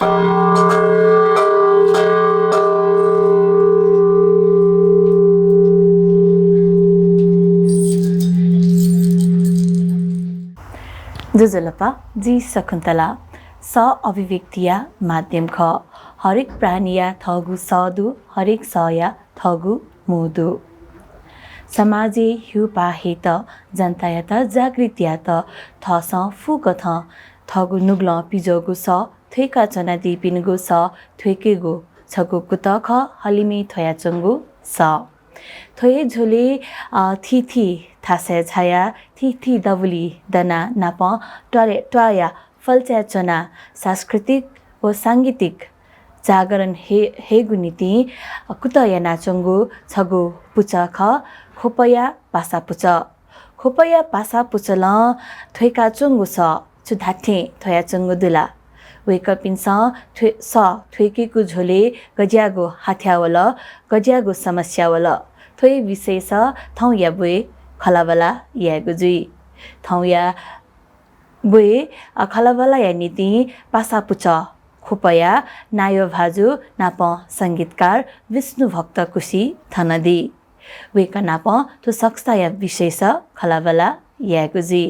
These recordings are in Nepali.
जुजुलपा जी शकुन्तला स अभिव्यक्तिया माध्यम ख हरेक प्राणिया थगु सदु हरेक सया थगु मुदु समाजे हिउ पाहेत जनतायात जागृतियात थस फुक थ थगु नुग्ल पिजोगु स थेका चना दिपिनगु स थेकेगु छगु कुत ख हलिमे थया चंगु स थोए झोले थिथि थासे छाया थिथि दबुली दना नाप ट्वाया फलच्या चना सांस्कृतिक व सांगीतिक जागरण हेगु नीति कुतया नाचंगु छगु पुच ख खोपया पासा पुच खोपया पासा पुचल थोइका चंगु स चुधाथे थोया चंगु दुला वेकपिन स थोइकेको झोले गज्यागो हाथ्यावल गज्यागो समस्यावल थोइ विशेष थौ या बुए खलावला या गुजुई थौ या बुए खलावला या नीति पासा पुच खोपया नायो भाजु नाप संगीतकार विष्णु भक्त कुशी थनदी वेका नाप तो सक्सा या विशेष खलावला या गुजी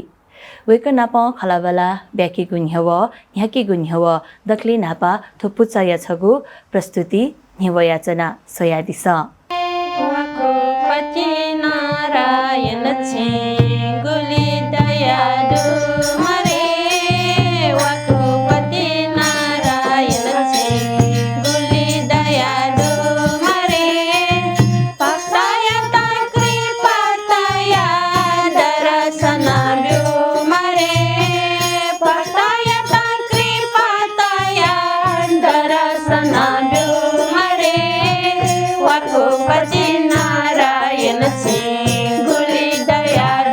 वेका नाप खलावला ब्याकी गुन्ह्यव ह्याकी गुन्ह्यव दक्ली नापा थो पुचा या छगु प्रस्तुति न्यवयाचना सयादिस पति नारायण छे गुली दयालु मरे वकुपति नारायण छे गुली दयालु मरे भक्तया ता कृपातया दर्शनालु मरे भक्तया ता कृपातया दर्शनालु मरे वकुपति नारायण छे गुली दयालु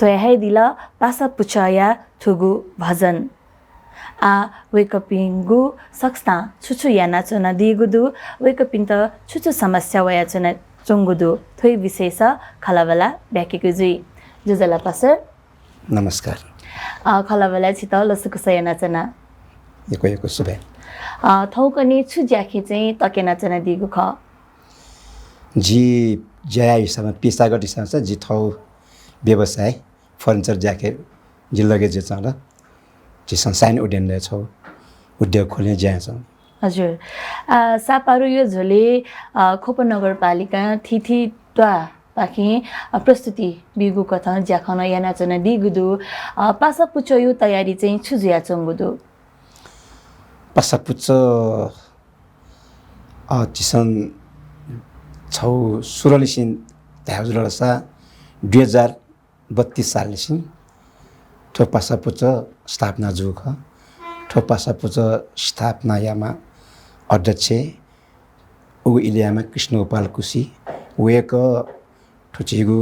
सोयाहे दिल पासा पुचाया थुगु भजन आ वेकपिंगु सक्स्ता छुछु याना चना दिगुदु वेकपिंत छुछु समस्या वया चना चंगुदु थोइ विशेष खलावला ब्याकेकु जुई जुजला पासर नमस्कार खलावला छित लसुको सयाना चना यको सुबे थौकनी छु ज्याखे चाहिँ तकेना चना दिगु ख जी ज्या हिसाबमा पेसागत हिसाबमा जी थौ व्यवसाय फर्निचर ज्याके जिल्लगे जे छ र जी संसाइन उड्यान छौ उद्योग खोल्ने ज्या छ हजुर सापारु यो झोले खोप नगरपालिका थिथि त्वा पाखि प्रस्तुति बिगु कथा ज्याखन याना चना दिगुदु पासा पुचो यो तयारी चाहिँ छुजुया चंगुदु पासा पुचो चिसन छौ सुरलिसिन त्याजुलसा 2032 साल लिसिन ठो पासा पुचो स्थापना जुख ठो पासा पुचो स्थापना यामा अध्यक्ष उ इलियामा कृष्ण गोपाल कुशी वेक ठुचीगु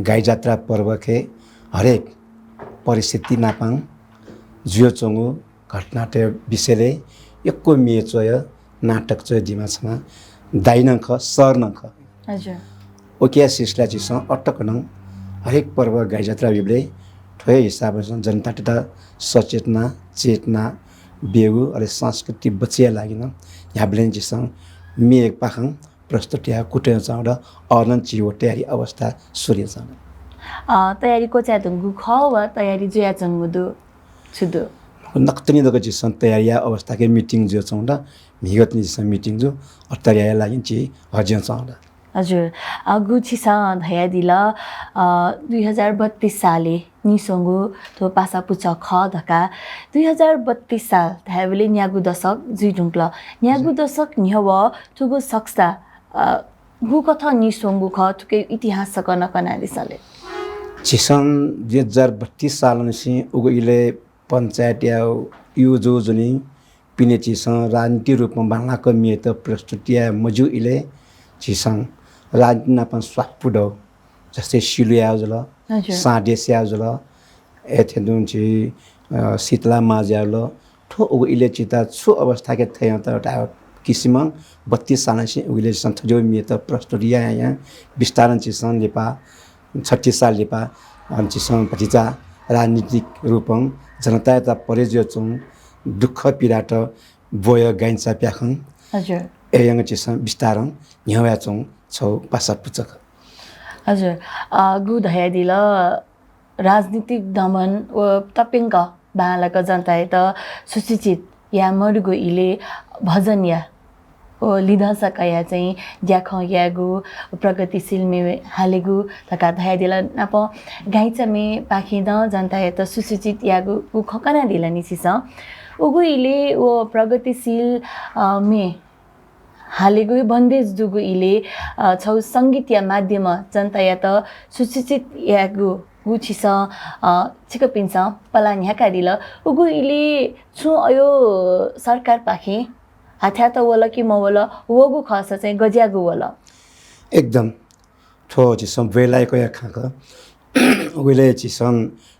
गाई जात्रा पर्व के हरेक परिस्थिति नापाङ जुयो चंगु घटना ते विषयले यक्को मेचोय नाटक चोय दिमा छमा दाइनख सर्नख हजुर ओके सिस्ला जिस अटक नङ हरेक पर्व गाई जात्रा बिबले ठोय हिसाबले जनता तथा सचेतना चेतना बेगु अरे संस्कृति बचिया लागिन याब्लेन जिस मे एक पाखङ प्रस्तुतिया कुटे चाँड अनन चियो तयारी अवस्था सूर्य चाँड तयारी को च्यादुङगु ख वा तयारी जुया चंगुदु छुदु नक्तनी दग जिस तयारी अवस्था के मिटिङ जो चाँड मिगत नि जिस मिटिङ जो तयारी लागि छि हज्य चाँड हजुर गुछिसा धया दिल 2032 साले निसंगु तो पासा पुचा ख धका 2032 साल धाबले न्यागु दशक जुइडुङल न्यागु दशक न्यव थुगु सक्सा गु कथा निसंगु ख थुके इतिहास सकन कनालिसले चिसन 2032 साल निसि उगु इले पञ्चायत या यो जो जुनि पिने चिसन राजनीति रूपमा बांग्लाको मियत प्रस्तुतिया मजु इले चिसन राजनीति नापन स्वापुडो जस्तै सिलुया जल साडे स्या जल एथेदुन छि शीतला माज्याल ठो उगु इले चिता छु अवस्था के थय त किसिम 32 साल से उगले संथजो मियत प्रस्तुतिया या विस्तारण चिसन लेपा 36 साल लेपा चिसन पटिचा राजनीतिक रूपम जनता त परेज्यो चुङ दुःख पीडाट बोय गाइन्छ प्याखन हजुर एयङ चिसन विस्तारण न्यावा चुङ छौ पासा पुचक हजुर गु धया दिल राजनीतिक दमन व तपिङ्क बालाका जनता त सुशिक्षित या मरुगो इले भजन या ओ लिधा सकया चाहिँ ज्याख यागु प्रगतिशील मे हालेगु तका धया दिल नाप गाइचा मे पाखिद जनता त सुशिक्षित यागु उ खकना दिल निसिस उगु इले ओ प्रगतिशील मे हालेगु बन्देज दुगु इले छौ संगीत या माध्यम जनता या त सुशिक्षित यागु गुछिस छिकपिन्छ पला न्याका दिल उगु इले छु अयो सरकार पाखि हाथ्या त वला कि मवला वगु खस चाहिँ गज्यागु वला एकदम ठो चिसम वेलायको या खाक वेले चिसन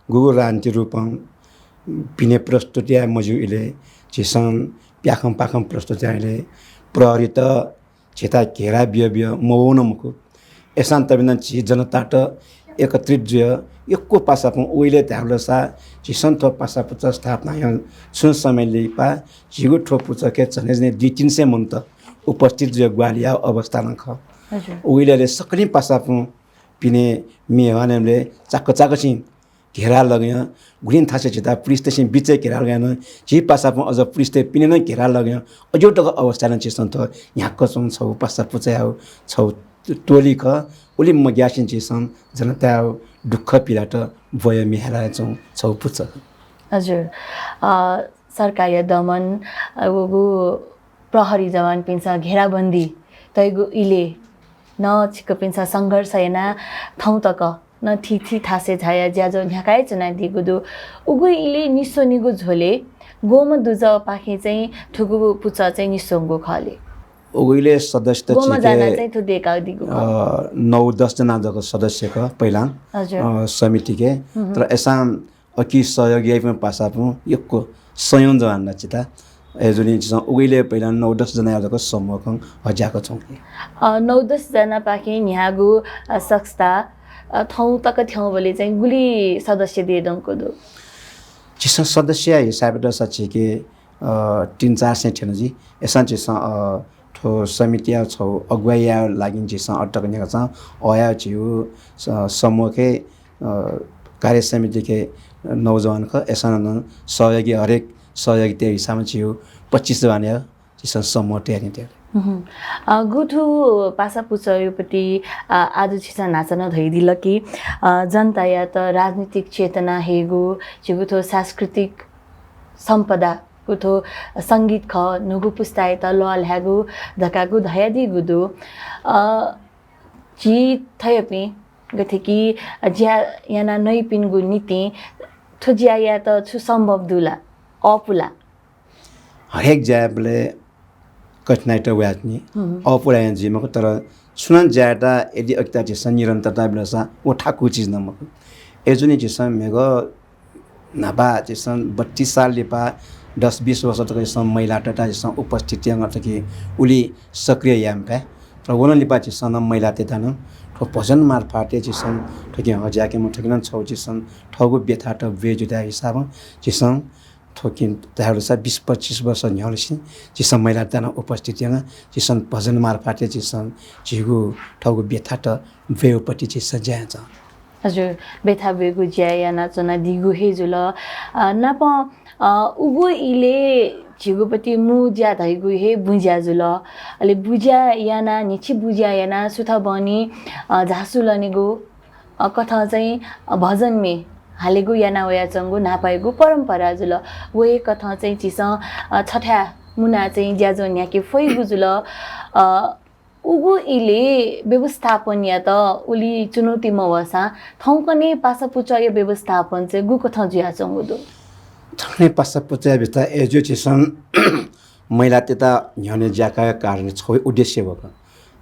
गुगु रान्ति रूपम पिने प्रस्तुतिया मजु इले चिसन प्याखम पाखम प्रस्तुतियाले प्रहरी त छेता घेरा बिय मौन मुकु एसान तबिन छि जनता त एकत्रित जुय यक्को पासापु ओइले त्याउलसा चिसन थो पासापुच स्थापना या सुन समय लिपा जिगु ठो पुचके चनेजने 2-300 मन्त उपस्थित जुय ग्वालिया अवस्था नख हजुर ओइले सकली पासापु पिने मेहवानले चाक छि घेरा लग्या गुलिन थासे चिता पुलिस स्टेशन बिचे घेरा लगान जी पासापु अझ पुलिस ते पिने न घेरा लग्या अजोटक अवस्था न चिसन त यहाँको छौ पासापु चाहिँ छौ टोली ख ओली म ग्यासिन चिसन जनता दुःख पीडाट वय मिहारा छौ पुछ हजुर सरकारी दमन गु प्रहरी जवान पिन्छ घेराबन्दी तैगु इले न छिक पिन्छ संघर्ष याना ठाउँ तक न थिथि थासे झाया ज्याजो न्याकाय चना दिगुदु उगु इले निसो निगु झोले गोम दुज पाखे चाहिँ ठुगु पुच चाहिँ निसोंगु खले उगैले सदस्य गोमा जाना छिके चाहिँ थुदिएका दिगु 9-10 जना जको सदस्य का पहिला हजुर समिति के तर ऐसा अकी सहयोगी पनि पासा पु यको संयोजन जान्न चिता एजुनी चाहिँ उगैले पहिला 9-10 जना जको समूह खं हजाको छौं 9-10 जना पाखे यहाँगु संस्था ठाउँ तक ठाउँ बोले चाहिँ गुली सदस्य दिए दंको दो जिस सदस्य हिसाबले सच्ची के 3-4 से थिएन जी एसा चाहिँ ठो समिति छौ अगुवाई लागि चाहिँ अटकने छ अया छिउ समूह के कार्य समिति के नौजवान का ऐसा न सहयोगी हरेक सहयोगी त्यो हिसाबमा छिउ 25 जना चाहिँ समूह तयारी थियो गुठु पासा पुचयोपट्टि आज छिसा नाचन धैदिल कि जनता या त राजनीतिक चेतना हेगो छिगुथो सांस्कृतिक सम्पदा गुथो संगीत ख नुगु पुस्ताए त लल ह्यागु धकागु धयादि गुदु जी थयपि गथे कि ज्या याना नै पिनगु नीति थु ज्या या त छु सम्भव दुला अपुला हरेक ज्याबले कठिनाइ त व्याज्नी अपुला जीमा तर सुनन ज्यादा यदि अक्ता चाहिँ निरन्तरता बिलसा ओठाकु चीज नमक एजुनी चाहिँ मेगो नाबा चाहिँ 32 साल लेपा 10-20 वर्ष तक महिला टटा जैसा उपस्थिति कि उली सक्रिय याम्पे तर वो लिपा चिसन महिला तेतान ठो भजन मार्फाटे चिसन ठोके हजाके म ठोकिन छौ चिसन ठगु व्यथा त वेजुदा हिसाब चिसन ठोकिन ताहरू सा 20-25 वर्ष न्यालसी चिसन महिला तना उपस्थिति चिसन भजन मार्फाटे चिसन झिगु ठगु व्यथा त वेपट्टि चिसन जान्छ हजुर बेथा बेगु ज्या या नाचना दिगु हेजुल नाप उगु इले झिगुपति मु ज्या धैगु हे बुज्या जुल अले बुज्या याना निछि बुज्या याना सुथा बनी झासु लनेगु कथा चाहिँ भजन मे हालेगु याना वया चंगु नापाएगु परम्परा जुल वे कथा चाहिँ चिस छठा मुना चाहिँ ज्याजो न्याके फैगु जुल उगु इले व्यवस्थापन या त उली चुनौती मवसा थौकने पासा पुचय व्यवस्थापन चाहिँ गु कथा ज्या चंगु दो थने पासा पुचय बिता एजो चिसन महिला तेता न्याने ज्याका कारण छ उद्देश्य भएको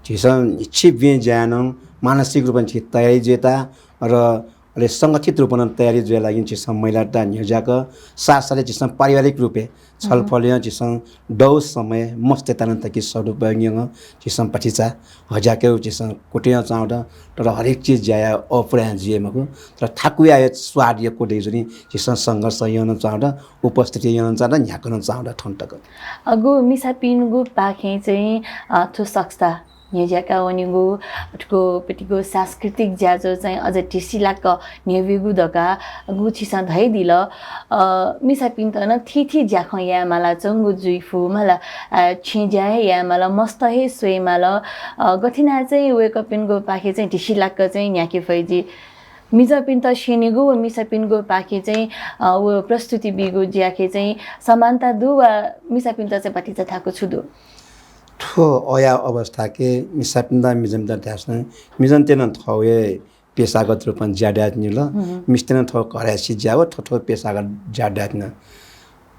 चिसन इच्छी बे ज्यान मानसिक रूपमा छि तयारी जेता र अले संगठित रूपमा तयारी जे लागि चिसन महिला ता न्याजाका साथसाथै चिसन पारिवारिक रूपे छलफल चिसन दौ समय मस्तेतान तकि सदुपयोग चिसन पठिचा हजाके चिसन कुटिया चाउँदा तर हरेक चीज ज्या अपुरा जिएमको तर ठाकुया स्वाद यो कोडे जुनी चिसन संघर्ष यन चाउँदा उपस्थिति यन चाउँदा न्याकन चाउँदा ठन्टक अगु मिसा पिनगु पाखे चाहिँ थु सक्स्ता नेज्याका वनिगु अटको पेटिको सांस्कृतिक ज्याजो चाहिँ अझ टिसिलाक नेविगु दका गुछिसा धै दिल मिसा पिन्तन थिथि ज्याख या माला चंगु जुइफु माला छिज्या या माला मस्त हे सोइ माला गथिना चाहिँ वेकपिनको पाखे चाहिँ टिसिलाक चाहिँ न्याके फैजी मिजा पिन त शिनिगु व मिसा पिनको पाखे चाहिँ वो प्रस्तुति बिगु ज्याखे चाहिँ समानता दु वा मिसा पिन त चाहिँ पटिचा थाको छुदु ठो अया अवस्था के मिसापिन्दा मिजमदा ध्यास्न मिजन तेन थौए पेशागत रूपमा ज्यादा निल मिस्तेन थौ करासी ज्याव ठठो पेशागत ज्यादा न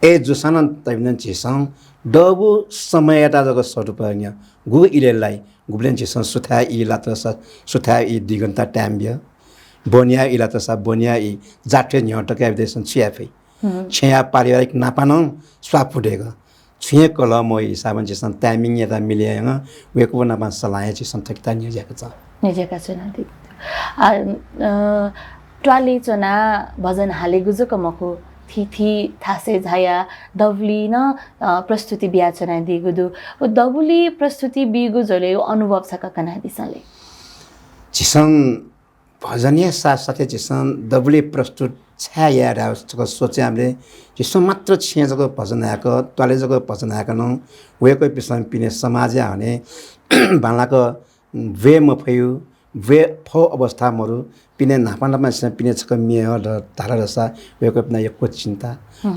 ए जुसान तबिन छिसं डबु समयता जग स्वरूपन्य गु इलेलाई गुब्लेन छिसं सुथा इ लात्र सुथा इ दिगन्ता टाइमबिय बोनिया इलात्र सा बोनिया इ जाटे न्यटका विदेशन छियाफै छिया पारिवारिक नापान स्वाफुडेगा छुए कलम हिसाबन चाहिँ टाइमिङ यता मिलेन वेको नापा सलाय चाहिँ संतकता निजेको छ निजेका छन् ट्वाली चना भजन हालेगु जो कमको थिथि थासे झाया दवली न प्रस्तुति बिया चना दिगु दु ओ दवली प्रस्तुति बिगु जले अनुभव छ कना दिसले जिसन भजनीय साथसाथै जिसन दवली प्रस्तुत छाया राजको सोचे हामीले जिसो मात्र छेजको भजन आएको त्वालेजको भजन आएको न वेको पिसन पिने समाज आने बालाको वे मफयु वे फो अवस्था मरु पिने नापानमा पिने छक मिया र तारा रसा वेको पिना एक चिन्ता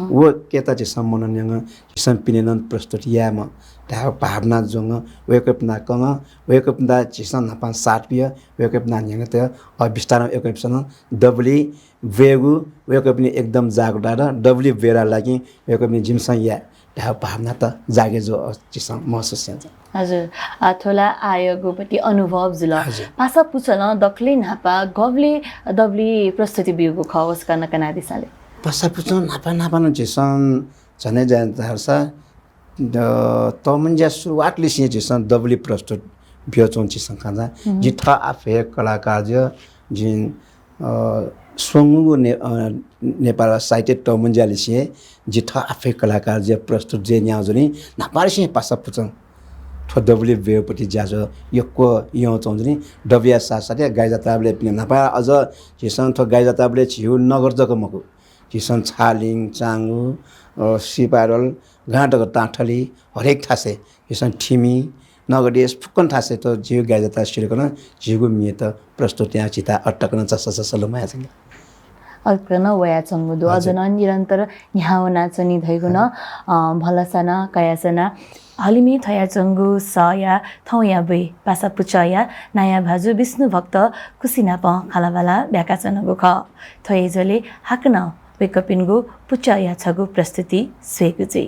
वो केता चाहिँ सम्मनन्यङ जिसन पिने नन प्रस्तुत याम ता भावना जोंग वेको पिना कङ वेको पिना जिसन नापा सात पिय वेको पिना न्यङ त अविस्तार वेको पिसन डबली वेगु वेको पिने एकदम जागडा र डबली वेरा लागि वेको पिने जिमसा या त्या भावना त जागे जो चिसँग महसुस हुन्छ हजुर थोला आयोगपट्टि अनुभव जुल हजुर। पासा पुछल दक्ले नापा गवले दब्ली प्रस्तुति बिउगु खवस गर्न कना दिसाले पसापुच नापा नापानु चिसँग झनै जान्छ तमन्जा सुरुवातले सिंह चिसँग दब्ली प्रस्तुत बियोचोन चिसँग खाँदा जिठ आफे कलाकार जिन सोङ्गु नेपाल साहित्य टमुन्जाले सिंह जिठ आफे कलाकार जे प्रस्तुत जे न्याउजनी नापार सिंह पासापुच थो दब्ली बेपट्टि ज्याज यको यो चौजनी डबिया साथसाथै गाइजाताबले नापा अझ चिसँग थो गाइजाताबले छिउ नगर जको मको चिसँग छालिङ चाङु सिपारल घाँटको टाँठली हरेक ठासे चिसँग ठिमी नगदेश फुक्कन ठासे त जिउ गाइजाता सिरकन जिउको मिए त प्रस्तुत यहाँ चिता अटकन चससलो माया छ अल्कन वया चंगुदो अजन निरन्तर यहाँ नाचनी धैगुन भलसना कयासना हलिमी थया चंगु सया थौया बे पासा पुचया नयाँ भाजु विष्णु भक्त कुसिनाप खालावाला ब्याकाचनगु ख थयजले हाकन बेकपिनगु पुचया छगु प्रस्तुति स्वेगुजै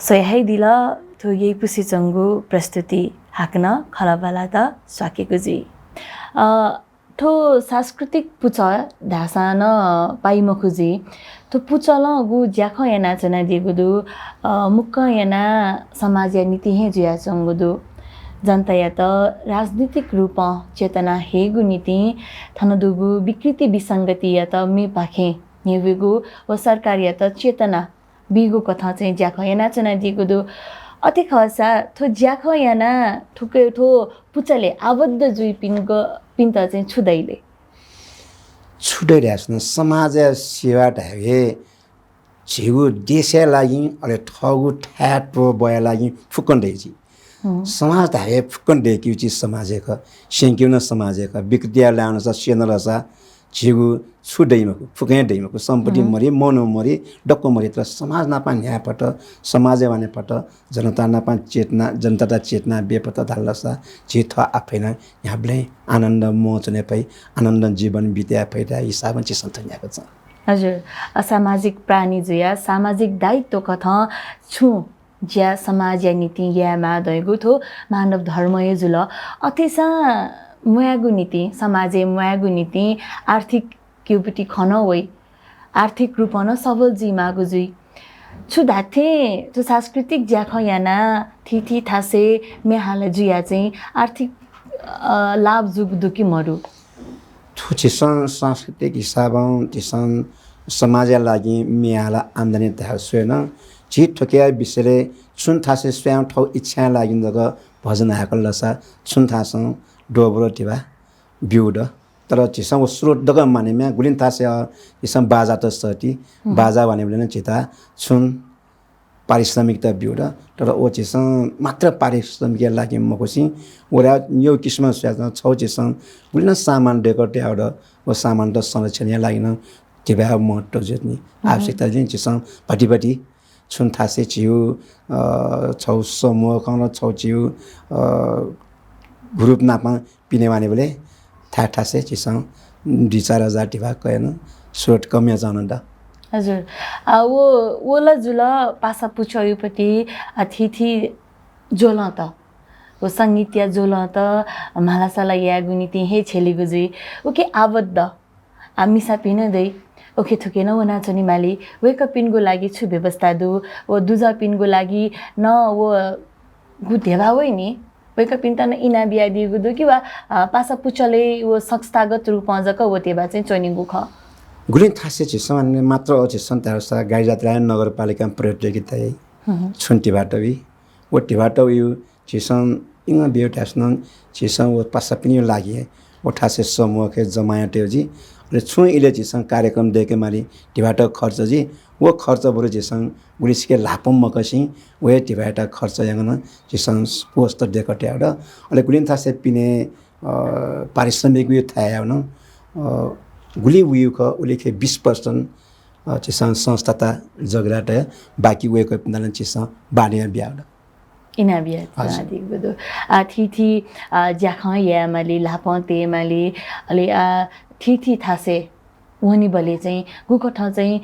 सोयाइ दिल थो यही पुसी चंगु प्रस्तुति हाक्न खलबला त स्वाकेको जी थो सांस्कृतिक पुच ढासान पाइमखुजी तो पुचल गु ज्याख याना चना दिगुदु मुक्क याना समाज नीति हे जुया चंगुदु जनता या त राजनीतिक रूप चेतना हेगु नीति थनदुगु विकृति विसंगति या त मे पाखे नेगु व सरकार या त चेतना बिगु कथा चाहिँ ज्याख याना चना दिगुदु अति खसा थो ज्याख याना ठुके थो पुचले आबद्ध जुइ पिन्त चाहिँ छुदैले छुट्याइरहेको समाज सेवा ढाके झिगु देशै लागि अरे ठगु ठ्याटो बया लागि फुकन्डेजी समाज ढाके फुकन्डे कि समाजेक सेंक्युन समाजेक विकृतिया ल्याउन छ सेनल छ झिगु छुदैमको फुकै दैमको सम्पत्ति मरि मनो मरि डक्को मरि तर समाज नापा न्यायपट समाज वानेपट जनता नापा चेतना जनता चेतना बेपट धाल्लसा जिथ आफैना यहाँले आनन्द मोचने पै आनन्द जीवन बित्या पैदा हिसाब चाहिँ सन्तन्याको छ हजुर असामाजिक प्राणी जुया सामाजिक दायित्व कथा छु ज्या समाज या नीति यामा दयगु थो मानव धर्म ये जुल अथेसा मुयागु नीति समाजे मुयागु नीति आर्थिक क्युबिटी खन वै आर्थिक रूपन सबल जी मागु जुई छु धाथे तो सांस्कृतिक ज्याख याना थिथि थासे मेहाल जुया चाहिँ आर्थिक लाभ जुग दुकी मरु छु छिसन सांस्कृतिक हिसाबौं छिसन समाजका लागि मेहाला आम्दानी थाहा छैन छिट ठोकिया विषयले छुन थासे स्वयं ठौ इच्छा लागि दग भजन हाकल लसा छुन थासं डोब्रो टिबा बिउड तर छिसं स्रोत दग मानेमा गुलिन थासे छिसं बाजा त सटी बाजा भने भने चिता छुन पारिश्रमिक त बिउड तर ओ छिसं मात्र पारिश्रमिक लागि मकोसी ओरा यो किस्म स्याज छौ छिसं गुलिन सामान डेकोटे आउड ओ सामान त संरक्षण लागि न टिबा मटो जत्नी आवश्यकता दिन छिसं पटिपटि छुन थासे छिउ छौ समूह कन छौ छिउ ग्रुप नापा पिने वाने बोले थासे छिसं 2-4 टिबा कयन स्रोत कमिया जान द हजुर वो ओला जुल पासा पुछयुपति अतिथि जोल त वो संगीतया जोल त मालासाला या गुनीति हे छेलिगु जुई ओके आबद्ध आमिसा पिन दै ओके थुकेन वो नाचनी माली वेक पिनको लागि छु व्यवस्था दु वो दुजा पिनको लागि न वो गुधेवा वइ नि वेक पिन त न इना बिया दिगु दु कि वा पासा पुछले वो संस्थागत रूपमा जक वो तेबा चाहिँ चोनिगु ख गुलिन थासे छ सामान्य मात्र छ सन्तारसा गाई जात्रा नगरपालिका प्रतियोगिता छुन्टीबाट वि ओटीबाट यो छिसन इंगा बियोटासन छिसन वो पासा पिनि लागि ओ ठासे समूह के जमायटे जी र छु इले छिसन कार्यक्रम देके मारी टिबाट खर्च जी वो खर्च बरु छिसन गुलिसके लापम मकसी वे टिबाट खर्च यंगन छिसन पोस्ट देकटे आड अले गुलिन थासे पिने पारिश्रमिक यो थाया न गुली उयुक उलेखे 20% छिसन संस्थाता जगराट बाकी वेको पिनलन छिसन बाडिया ब्याड इना बिया आदि गुदो थिथि ज्याख या माली लापं ते माली अले थिथि थासे वनी बले चाहिँ गुकठ चाहिँ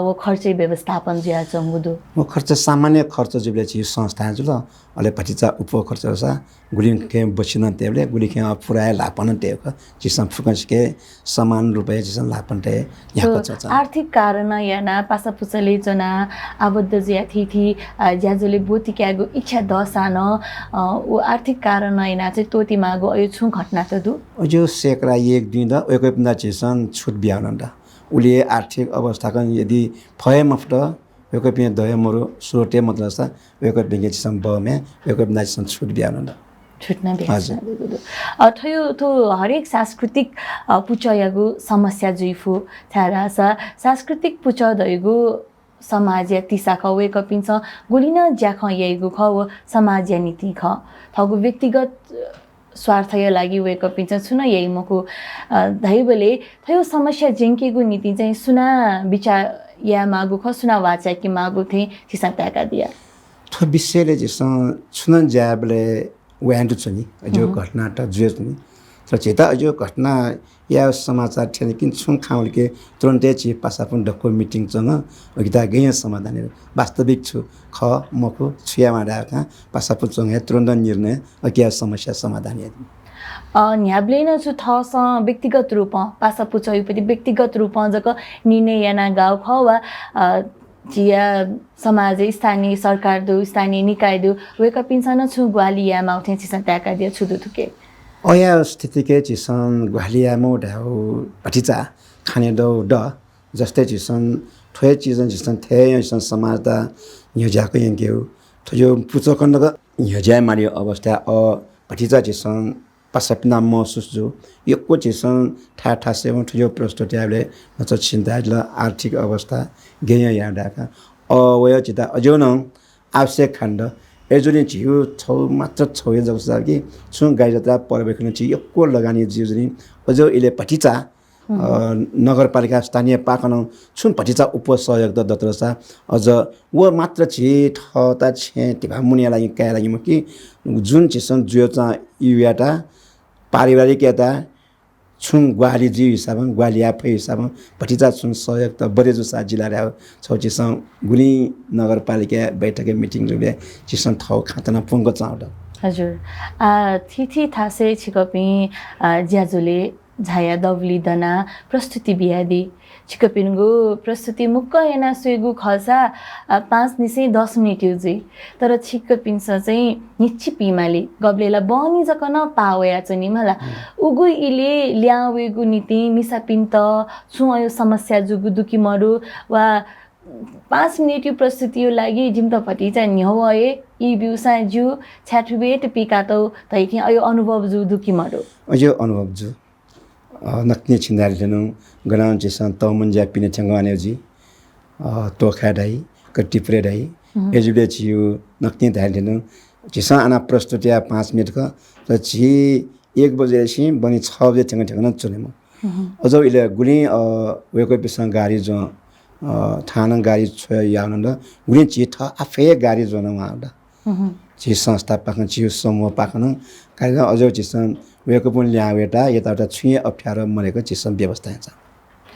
वो खर्च व्यवस्थापन ज्या चंगुदो वो खर्च सामान्य खर्च जुले छि संस्था जुल अले पछिचा उप खर्च सा गुलिन के बचिन तेबले गुलि के पुराय लापन तेक जिसम फुकस के समान रुपैयाँ जिसम लापन ते यहाँको छ आर्थिक कारण याना पासा पुसले जना आबद्ध ज्या थिथि ज्याजुले बोति क्यागो इच्छा दसान वो आर्थिक कारण याना चाहिँ तोति मागो अयो छु घटना त दु जो सेक्रा 1-2 द ओको पिना छिसन छुट बियाउन द उले आर्थिक अवस्थाको यदि फय मफ्ट ओको पिना दय मरो स्रोते मतलब सा ओको बिगे छिसन बमे ओको पिना छिसन छुट बियाउन द छुट्न बेच्न अथयो तो हरेक सांस्कृतिक पुचयगु समस्या जुइफु थारा सांस्कृतिक पुच दयगु समाज या तिसा खवे कपिन्छ गुलिन ज्याख यगु ख व समाज या नीति ख थगु व्यक्तिगत स्वार्थ या लागि वे कपिन्छ सुन यही मको धैबले थयो समस्या जेंकेगु नीति चाहिँ सुना विचार या मागु ख सुना वाचा कि मागु थे तिसा ताका दिया थो विषयले जसन सुन ज्याबले वयान्टु छ नि जो घटना त जुए नि तर छिता जो घटना या समाचार ठेन किन छुङ खाउल के तुरन्तै छि पासापुन डक्को मिटिङ चंग अगिता गय समाधान वास्तविक छु ख मको छुया माडा का पासापुन चंग तुरन्त निर्णय अगिया समस्या समाधान न्याब्ले न छु थस व्यक्तिगत रूपमा पासा पुचयुपति व्यक्तिगत रूपमा जक निर्णय याना गाउँ ख वा जिया समाज स्थानीय सरकार दु स्थानीय निकाय दु वेक पिन्सन छु ग्वालिया माउथे छिसन त्याका दिया छुदु थुके अया स्थिति के छिसन ग्वालिया मो ढाउ भटिचा खाने दौ ड जस्तै छिसन थोय चिजन छिसन थे छिसन समाज दा न्युजाको यंगेउ थजो पुचकण्डक न्युजा मारि अवस्था भटिचा छिसन पासपना महसुस जो यको छिसन ठा सेवन थजो प्रस्तुतिले नच चिन्ताल आर्थिक अवस्था गेय याडाका वय चिता अजो न आवश्यक खण्ड एजुने छिउ छौ मात्र छौ जसा कि छु गाई जत्रा पर्यवेक्षण छि यको लगानी जिउजनी अजो इले पटिचा नगरपालिका स्थानीय पाकन छुन पटिचा उपसहयोग द दत्रसा अझ व मात्र छि ठता छे तिभा मुनिया लागि काय लागि म कि जुन छिसन जुयचा युयाटा पारिवारिक यता छुङ ग्वाली जी हिसाबमा ग्वाली आफै हिसाबमा भटिचा छुङ सहयोग त बरेजुसा जिल्ला रह्यो छौचिसङ गुनी नगरपालिका बैठक मिटिङ जुले चिसन थौ खातना पुंगो चाउड हजुर थिथि थासे छिकपि ज्याजुले झाया दवली दना प्रस्तुति बियादी छिकपिनगु प्रस्तुति मुक्क एना सुइगु खसा 5 निसे 10 मिनेट युजी तर छिकपिनस चाहिँ निच्छि पिमाली गब्लेला बनी जकन पावया चाहिँ मला उगु इले ल्यावेगु नीति मिसा पिन्त छुयो समस्या जुगु दुकी मरु वा 5 मिनेट यो प्रस्तुति यो लागि जिम्तपटी चाहिँ न्यवए ई बिउसा जु छ्याठुबेट पिकातौ तैथि अयो अनुभव जु दुकी मरु अयो अनुभव जु नक्ने छिन्दारी लेनु गनाउन जेसन तमन्जा पिने ठंगानेजी तोखाडाई कटिप्रेडाई एजुले छिउ नक्ने धाल लेनु जेसन आना प्रस्तुतिया 5 मिनेट का त छि 1 बजे छि बनी 6 बजे ठंगा चुने म अझ इले गुनी वेको पिसन गाडी जो थाना गाडी छ याउन गुनी छि थ आफै गाडी जोन माउडा छि संस्था पाखन छि समूह पाखन काइदा अझ छिसन वेको पनि ल्यावेटा यताउटा छुए अप्ठ्यारो मरेको चिसम व्यवस्था छ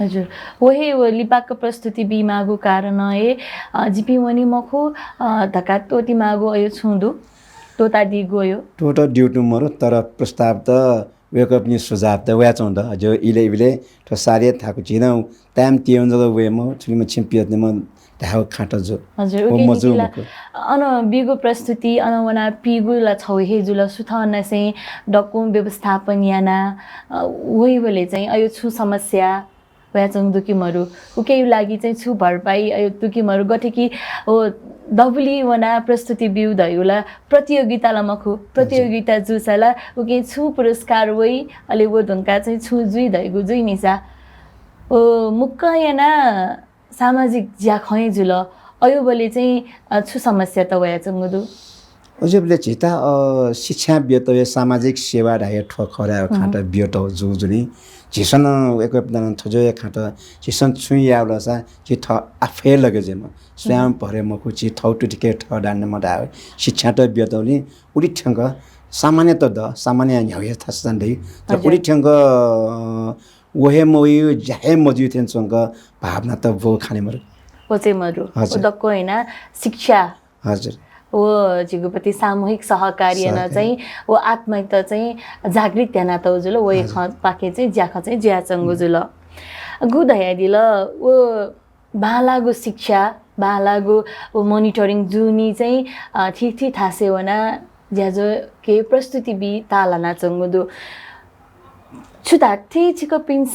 हजुर वही लिपाको प्रस्तुति बिमागु कारण जिपी वनी मखु धका तोती मागु अयो छुंदु तोता दि गयो टोटो ड्युटी मरो तर प्रस्ताव त वेको पनि सुझाव त वया चौंद जो इले त सारे थाकु छिनौ टाइम तिउन जग वेमो छुलिम छिम्पियत म धाउ खाट जो हजुर ओके अन बिगु प्रस्तुति अनवना पिगु ल छौ हे जुल सुथन से डकुम व्यवस्थापन याना वही बोले चाहिँ अयो छु समस्या वयाचङ दुकीमहरु उकेइ लागि चाहिँ छु भरपाई अयो दुकीमहरु गठेकी ओ दबुली वना प्रस्तुति बिउ दयुला प्रतियोगिता लमखु प्रतियोगिता जुसला उके छु पुरस्कार वइ अले वो ढंका चाहिँ छु जुइ दयगु जुइ निसा ओ मुक्क याना सामाजिक ज्याखै जुल अयो बोले चाहिँ छु समस्या त वयाचङ दु अजबले चिता शिक्षा व्यतय सामाजिक सेवा ढाय ठखरा खाटा व्यतो जुजुनी झिसन एक थजो खाट झिसन छुइ यावलसा कि थ आफै लगे जेम स्वयं भरे मखु छि थौटु टिके ठ डान्ने मडा शिक्षा त व्यतौली उडी ठंग सामान्य त द सामान्य न्याय थासन दै त उडी ठंग वहे मोइ जहे मजु थेनसँग भावना त भो खाने मरु ओचे मरु दक्को हैन शिक्षा हजुर ओ जिगुपति सामूहिक सहकार्य न चाहिँ ओ आत्महत्या चाहिँ जागृत याना त जुल ओ पाके चाहिँ ज्याख चाहिँ ज्याचंगु जुल गुदया दिल ओ बालागु शिक्षा बालागु ओ मोनिटरिङ जुनी चाहिँ ठीक थासे वना ज्याजो के प्रस्तुति बि तालाना चंगु दु छुता थि छिको पिन्स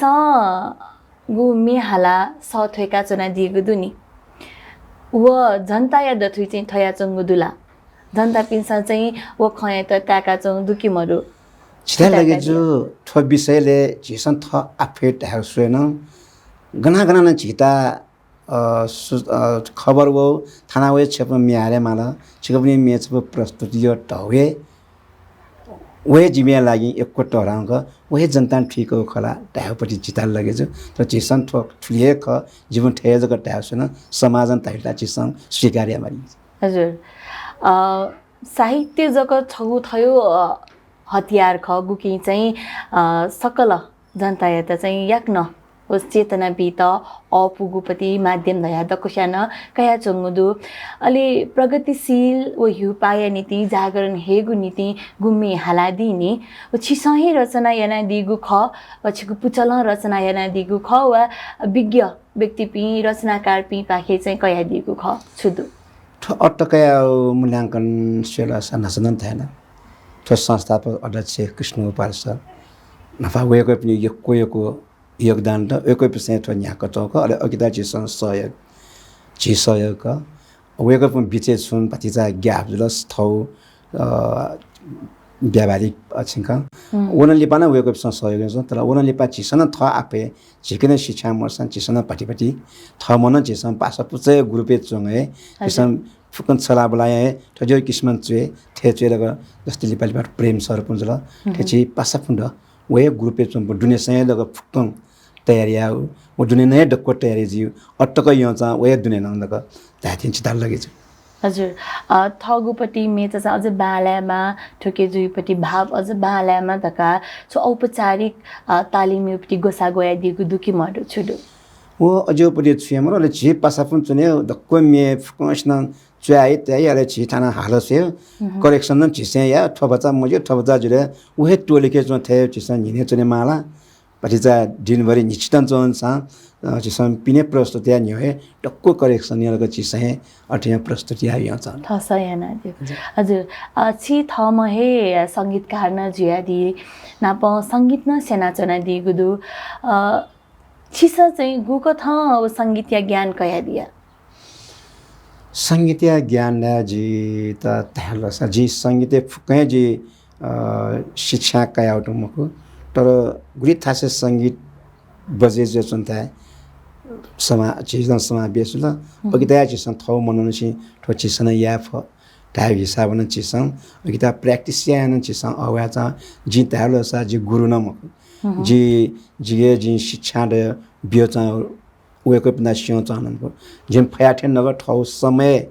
गु मेहाला सथेका चना दिगु दुनी व जनता या दथुइ चाहिँ थया चंगु दुला जनता पिन्सा चाहिँ व खया त ताका चंगु दुकी मरु छिटा लगे जो थ विषयले झिसन थ आफेट हाउसवेन गना गना न छिटा खबर वो थाना वे छप मियारे माला छिकपनि मेच प्रस्तुति यो टवे वे जिम्या लागि एकको टरांग वे जनता ठीक हो खला टायोपटि चिताल लगे जो त चिसन ठोक ठुलिए ख जीवन ठेज ग टायोसन समाजन तैला चिसन स्वीकार्य मारि हजुर साहित्य जगत छगु थयो हतियार ख गुकी चाहिँ सकल जनता यता चाहिँ याक्न उस चेतना बित अपुगुपति माध्यम धया दकुशान कया चंगुदु अले प्रगतिशील वो हिउपाया नीति जागरण हेगु नीति गुम्मी हालादी नि छिसही रचना याना दिगु ख पछिको पुचल रचना याना दिगु ख वा विज्ञ व्यक्ति पि रचनाकार पि पाखे चाहिँ कया दिगु ख छुदु अटकया मूल्याङ्कन सेला सनासन थिएन त्यो संस्थापक अध्यक्ष कृष्ण उपाल सर नफा गएको पनि योको योगदान त एकै पिछे थो न्याको चौक अले अकिता चिसन सहयोग का वेको पनि बिचे छुन पतिचा ग्याप जलस थौ व्यावहारिक अछिंक ओनली पाना वेको पिछे सहयोग छ तर ओनली पा चिसन थ आपे झिकिन शिक्षा मर्सन चिसन पटिपटि थ मन चिसन पासा पुचे ग्रुपे चंगे चिसन फुकन छला बलाए थजो किस्मन चुए थे चुए लग जस्तै लिपाली प्रेम सर पुंजल थेची पासा फुन्ड वे ग्रुपे चंप दुने सय लग फुकन तयारी आउ वो दुने नै डक्को तयारी जिउ अटक यो चा वे दुने नन्दक धाथिन चिताल लगे छ हजुर थगुपट्टि मेचा चाहिँ अझ बाल्यामा ठोके जुइपट्टि भाव अझ बाल्यामा तका सो औपचारिक तालिमपट्टि गोसा गया दिगु दुखी मडु छुडु वो अझोपट्टि छुयामरले छि पासापुन चुने डक्को मे फुकन च्वाइ त्यही अरे छि थाना हालसे करेक्सन न छिसे या ठबचा मजे ठबचा जुरे उहे टोलेके जो थे छिसन हिने चुने माला पछिचा दिनभरि निश्चितन चोन सा छिसन पिने प्रस्तुति या न्योहे टक्को करेक्सन यलको छिसे अठिया प्रस्तुति आयो छ थसा याना दियो हजुर छि थम हे संगीतकार न जुया दि नाप संगीत न सेना चना दिगुदु छिस चाहिँ गुको थ अब संगीत या ज्ञान कया दिया संगीतीय ज्ञान जी त तहलस जी संगीते फुकै जी शिक्षा कयाउट मको तर गुरी थासे संगीत बजे जे चन्ता समा चीजन समावेश ल अगिता चिसन थौ मनन छि ठो चिसन या फ ताइ हिसाब न चिसन अगिता प्र्याक्टिस या न चिसन अवाचा जी तहलस जी गुरु न मको जी शिक्षा द बियोचा उएको पिना सियो चाहनको जिम फयाठे नगर ठौ समय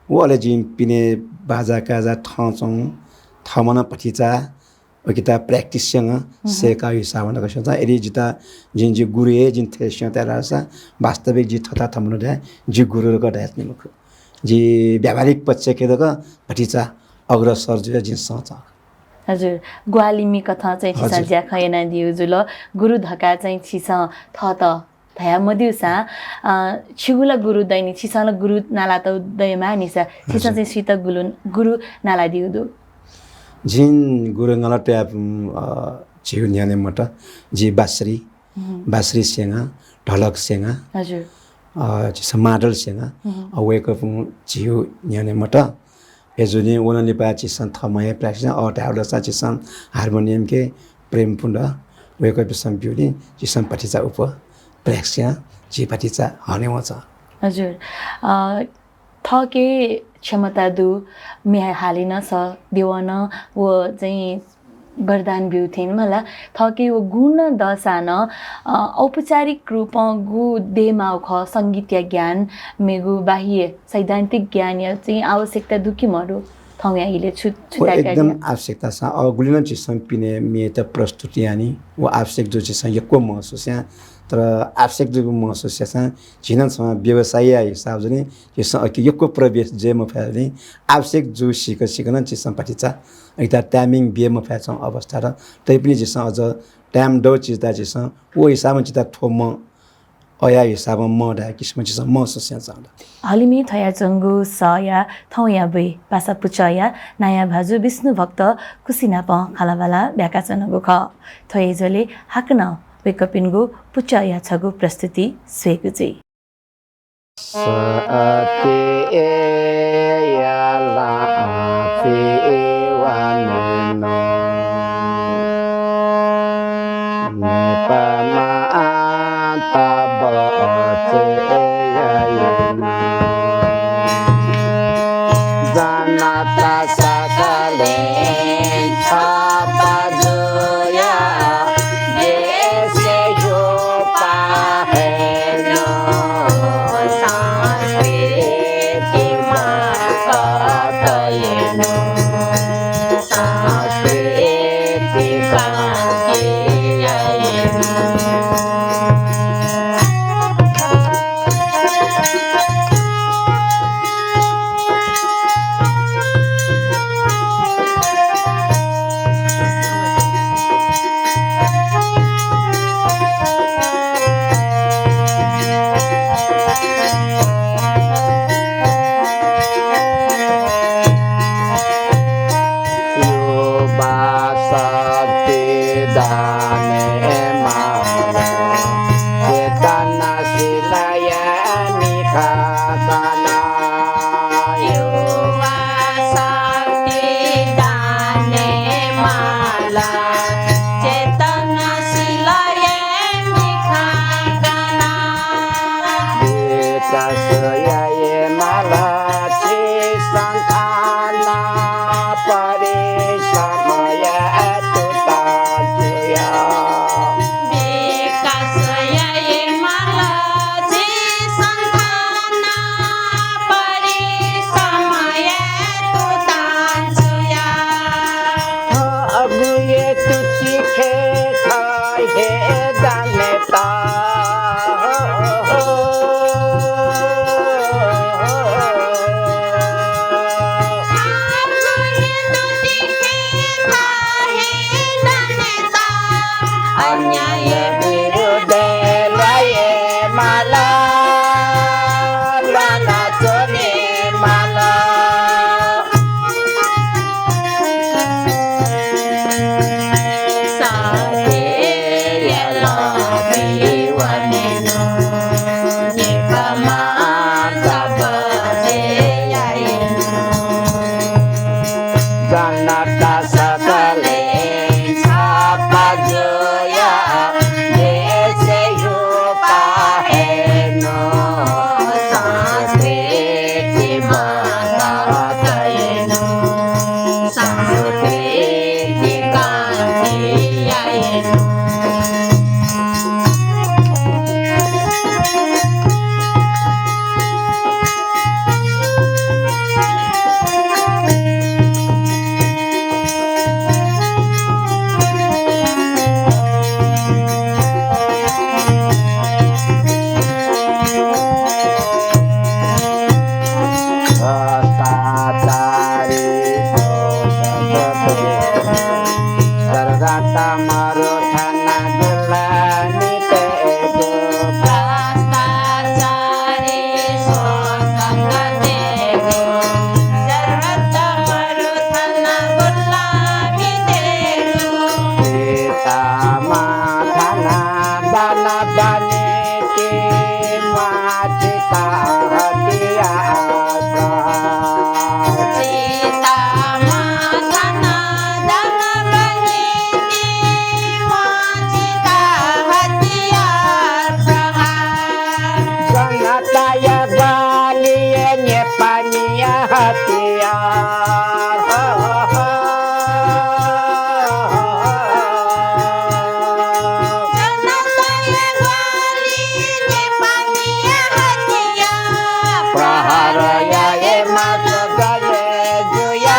वले जिम पिने बाजा काजा ठचौं थमन पठिचा अकिता प्र्याक्टिस सँग सेका हिसाब न कसो एरी जिता जिन जी गुरु ए जिन थे सियो तरासा वास्तविक जी थता थमन दे जी गुरु को दायत निमुख जी व्यावहारिक पक्ष के दक पठिचा अग्रसर जो जिन सोच हजुर ग्वालिमी कथा चाहिँ छिसा ज्या खयना दिउ जुल गुरु धका चाहिँ छिसा थत थया मदिउसा छिगुला गुरु दैनी छिसाला गुरु नाला त दयमा निसा छिसा चाहिँ सीता गुरु नाला दिउदु जिन गुरु नाला ट्याप छिगु न्याने मट जी बासरी सेंगा ढलक सेंगा हजुर छिसा माडल सेंगा अवेको छिगु न्याने मट एजुनी ओनली पा चिसन थमय प्र्याक्टिस अटाउला सा चिसन हार्मोनियम के प्रेम पुण्ड वेको पिसन ब्युटी चिसन पठिचा उप प्र्याक्सिया जी पठिचा हने छ हजुर थके क्षमता दु मे हालिन स देवन वो चाहिँ वरदान बिउ थिइन मला थके वो गुण दशान औपचारिक रूप गु देमाउ ख संगीतीय ज्ञान मेगु बाह्य सैद्धान्तिक ज्ञान या चाहिँ आवश्यकता दुखी मरु थौ या हिले छुटा एकदम आवश्यकता छ गुलिन चिसन पिने मे त प्रस्तुति यानी वो आवश्यक जो चिसन यको महसुस या तर आवश्यक जो महसुस या छिन छ व्यवसाय हिसाब जने चिसन यको प्रवेश जे म फैले आवश्यक जो सिकन चिसन पठिचा इता टाइमिङ बे म फैछ अवस्था र तै पनि चिसन अझ टाइम दो चिजदा चिसन ओ हिसाबमा चिता ठोम अया हिसाबमा म दा किस्म चिसन महसुस या छ हलिमी थया चंगु सया थौया बे पासा पुचया नयाँ भाजु विष्णु भक्त कुसिना प खालावाला व्याकाचनको ख थयजले हाकन वेकपिनगु पुचया छगु प्रस्तुति स्वेगुजे साते याला फे वानो नेपामा ताबते यायना जानता सकले छाबाजया जैसे जो पाहेनो सांस्कृति मातयनो सांस्कृति जुया प्रहार याए मात गए जुया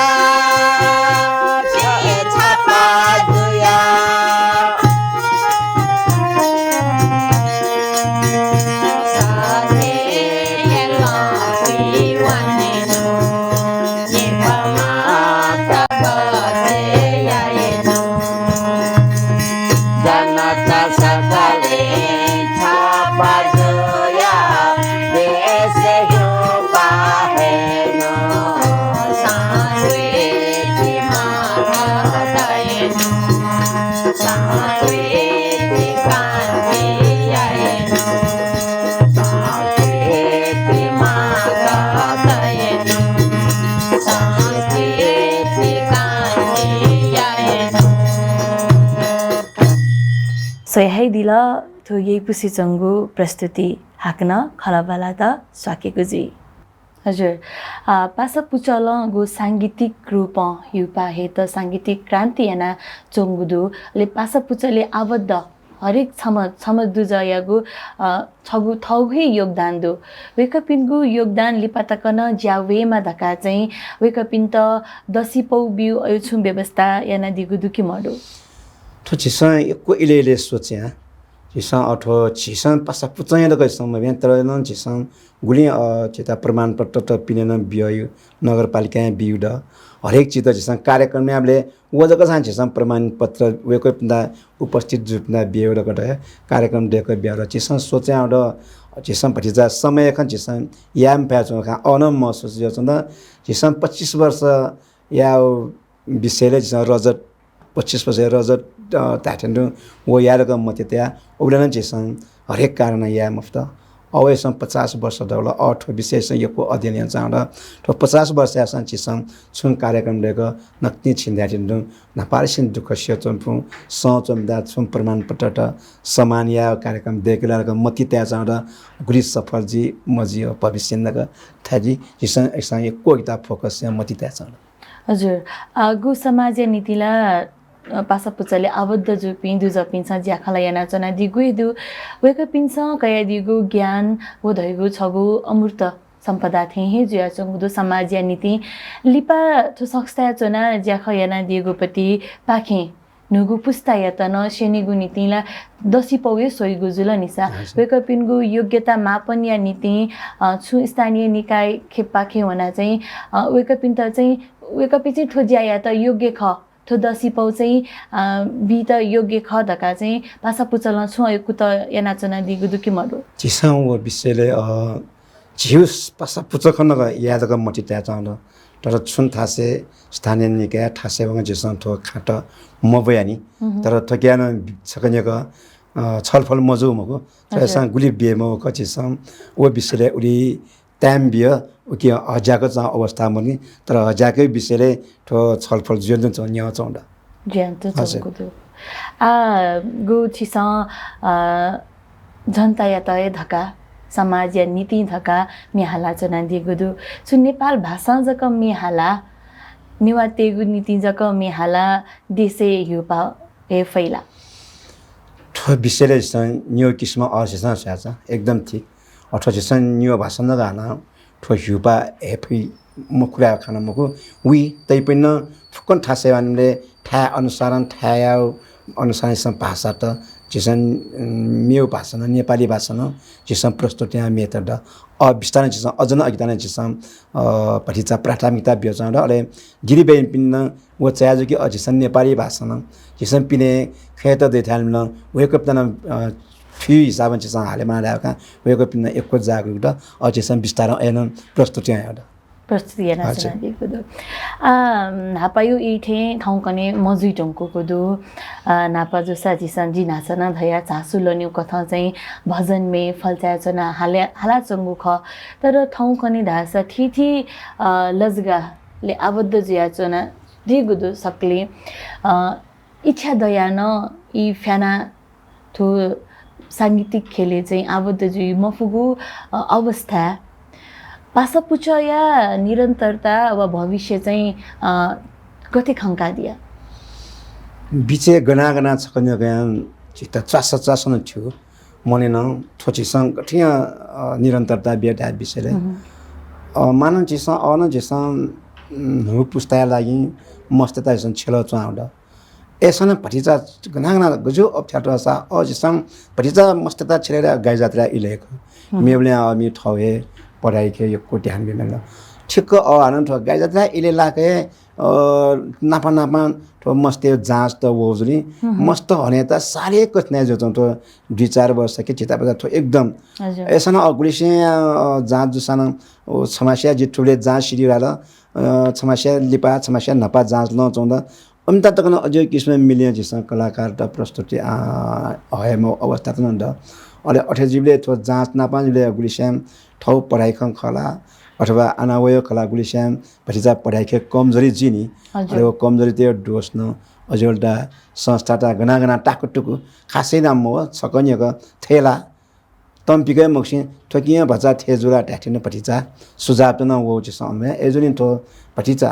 छापा जुया जनता सकले छापा जुया देश हो पाहे नो सांस्कृतिक माता सांस्कृतिक क्रांति आए नो सांस्कृतिक माता सांस्कृतिक क्रांति आए नो सो यही दिल तो यही पुसी चङ्गु प्रस्तुति हाक्न खलबला त सकेको जी हजुर पासा पुचल गो साङ्गीतिक रूप युपा हे त साङ्गीतिक क्रान्ति याना चोङ्गुदु ले पासा पुचले आबद्ध हरेक छम दुजयागु छगु थौही योगदान दु वेकपिनगु योगदान लिपातकन ज्यावेमा धका चाहिँ वेकपिन त दसी पौ बिउ अयुछु व्यवस्था याना दिगु दुखी मडु तो चिसा एको इले सोचे चिसा अथवा चिसा पासा पुचाइ ल गइसम बिहान तर न चिसा गुली चिता प्रमाण पत्र त पिनेन बियो नगरपालिका बिउ द हरेक चित चिसा कार्यक्रम में हामीले वजक सान चिसा प्रमाण पत्र वेको पिन्दा उपस्थित जुप्ना बिउ द गट कार्यक्रम डेको बिउ र चिसा सोचे आउड चिसा पछिजा समय खन चिसा याम प्याचो खा अनम महसुस जो छन चिसा 25 वर्ष या विषयले चिसा रजत 25 वर्ष रजत ताठेन्डु वो यारको मते त्या उब्लन जेसन हरेक कारण या मुफ्त अवश्य 50 वर्ष दौला 8 विशेष यको अध्ययन चाँड तो 50 वर्ष यासन चिसन छुन कार्यक्रम लेको नक्ति छिन्दाटिन्डु नपारिसिन दुख स्यचम्पु सचमदा छुन प्रमाण पत्र त समान या कार्यक्रम देखेलाको मति त्या चाँड गुरी सफल जी मजियो भविष्यको थाजी चिसन ऐसा यको इता फोकस या मति त्या चाँड हजुर गु समाज नीतिला पासा पुचले आबद्ध जुपि दुजपिन्छ ज्याखला याना चना दिगु दु वेक पिन्छ कया दिगु ज्ञान वो धैगु छगु अमूर्त सम्पदा थे हे जुया चंगु समाज नीति लिपा तो सक्स्ता चना ज्याख याना दिगु पति पाखे नुगु पुस्ता यतन शेनिगु नीतिला दसी पौए सोइगु जुल निसा वेक पिनगु योग्यता मापन या नीति छु स्थानीय निकाय खेपाखे हुना चाहिँ वेक पिन त चाहिँ वेक पिछि ठोज्या या त योग्य ख थो दसी पौ चाहिँ बि त योग्य ख धका चाहिँ पासा पुचल छु अयकु त याना चना दिगु दुखी मडु चिसा वो विषयले झिउस पासा पुचखन यादक मति त्या चाँड तर छुन थासे स्थानीय निकाय थासे वङ जेसन थो खाट मबयानी तर थक्यान छकनेको छलफल मजु मको त्यसमा गुली बेमो कचिसम ओ विषयले उली टाइम बियो कि हजाको चाहिँ अवस्था मनि तर हजाकै विषयले ठो छलफल जुन छ न्या चौंड ज्यान त चंगु गु छिस जनता याताय धका समाज या नीति धका मिहाला चना दिगु दु सु नेपाल भाषा जक मिहाला निवा तेगु नीति जक मिहाला देशे युपा ए फैला ठो विषयले न्यू किसिम अवशेषण छ एकदम ठीक अथवा चाहिँ न्यू भाषा नगाना ठो युपा एफी मुखुरा खाना मुखु वी तै पनि फुकन ठासेवानले ठा अनुसारन ठाया अनुसार भाषा त जिसन मेउ भाषा न नेपाली भाषा न जिसन प्रस्तुत यहाँ मेथड विस्तार जिसन अझ न अगितान जिसन पठिचा प्राथमिकता बेचाउँदा अले गिरी बेन पिन्न वो चाहेजो कि जिसन नेपाली भाषा न जिसन पिने खेत देथाल न वेकअप तना फी हिसाबन जिसन हाले मालाका वेकअप पिन्न एको जागरुकता जिसन विस्तार एन प्रस्तुत यहाँ प्रस्तुति yana sana dikudu napayu ithe ठाउँकने मजुइटङको दु नापा जो साजी संजी नाचना भया चासुलन्यु कथा चाहिँ भजन मे फलचा चना हाला चंगु ख तर ठाउँकने ढासा थिथि लजगा ले आबद्ध जिया चना दिगुदु सकले इच्छा दया न इ फ्याना थो सांगीतिक खेले चाहिँ आबद्ध जुइ मफुगु अवस्था पासापुचा या निरन्तरता वा भविष्य चाहिँ कति खङ्का दिया बिचे गना छकन्य गयान चित्त चासन थियो मनेन थोचिसँग गठिया निरन्तरता बेटा विषयले मानन चिसँग अन चिसँग हु पुस्ताया लागि मस्तता जसन छेलो चाउँदा एसन भटिजा गना गजो अप्ठ्यारो सा अ चिसँग भटिजा मस्तता छेलेर गाई जात्रा इलेको मेबले अमी ठौए पढाइ के यो कोटी हान बिमेल ठिक्क अ आनन्द गाई जात्रा इले लाके नापा तो मस्त जाँच त वोजली मस्त हने त सारे कुछ नहीं जो तो 2-4 वर्ष के चिता बता तो एकदम ऐसा ना अगुली से जाँच जुसाना समस्या जिठुले जाँच सिरी वाला समस्या लिपा समस्या नपा जाँच न चौंदा अमिता तक न अजय किस्म मिलियन जिसन कलाकार त प्रस्तुति है म अवस्था त न अले 28 जीवले तो जाँच नपा जिले अगुली से ठौ पढाइ खं खला अथवा अनावय कला गुलिश्याम भटिजा पढाइ के कमजोरी जिनी अरे वो कमजोरी त्यो दोष न अजोल्टा संस्था ता गना टाकुटुकु खासै नाम हो सकनियक थेला तम्पिकै मक्सी ठकिया भचा थेजुरा ट्याटिन भटिजा सुझाव त न वो छ समय एजुनि तो भटिजा